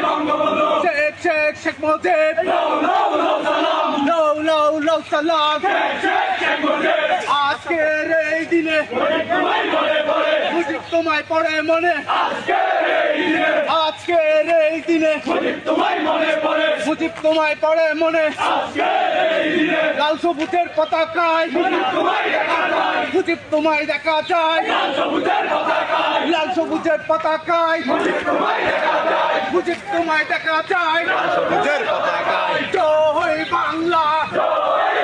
বঙ্গবন্ধু শেখ শেখ শেখ মুজিব লও সালাম আজকের এই দিনে মুজিব তোমায় পড়ে মনে আজকের এই দিনে মুজিব তোমায় পড়ে মনে লাল সবুজের পতাকায় মুজিব তোমায় দেখা যায় লাল সবুজের পতাকায় মুজিব তোমায় দেখা যায় জয় বাংলা জয়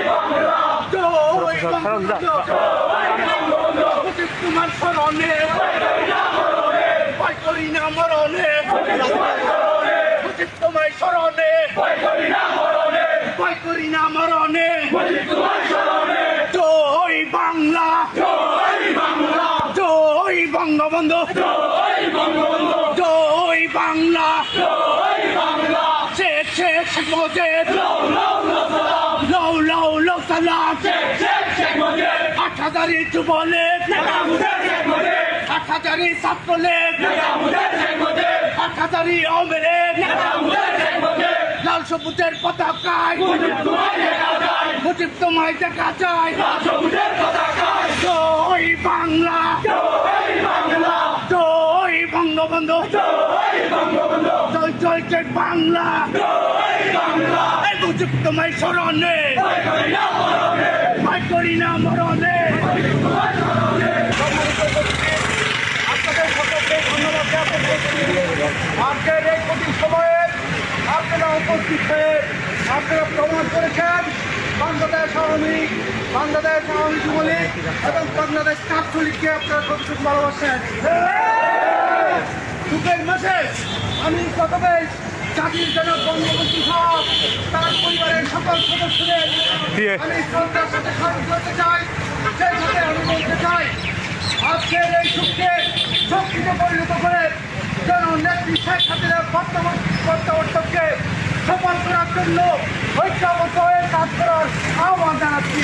মুজিব তোমার স্মরণে ভয় করি না মরণে মুজিব তোমায় স্মরণে ভয় করি না মরণে জয় বাংলা জয় বঙ্গবন্ধু জয় বাংলা শেখ শেখ শেখ মুজিব লও সালাম ৮০০০ যুবলীগ ৮০০০ ছাত্রলীগ ৮০০০ আওয়ামী লীগ লাল সবুজের পতাকায় মুজিব তোমায় দেখা যায় জয় বাংলা জয় বঙ্গবন্ধু জয় জয় জয় বাংলা এই মুজিব তোমায় স্মরণে ভয় করি না মরণে আপনাদের সকলকে ধন্যবাদ জ্ঞাপন করছি আজকের এই কঠিন সময়ে আপনারা উপস্থিত হয়ে আপনারা প্রমাণ করেছেন বাংলাদেশ আওয়ামী যুবলীগ এবং বাংলাদেশ ছাত্রলীগকে আপনারা কতটুকু ভালোবাসেন। দুঃখের মাঝে আমি প্রথমে জাতির জনক বঙ্গবন্ধু সহ তার পরিবারের সকল সদস্যদের আমি শ্রদ্ধার সাথে স্মরণ করতে চাই। সেই সাথে আমি বলতে চাই আজকের এই সুখকে শক্তিতে পরিণত করে জননেত্রী শেখ হাসিনার প্রত্যাবর্তনকে সফল করার জন্য ঐক্যবদ্ধ হয়ে কাজ করার আহ্বান জানাচ্ছি।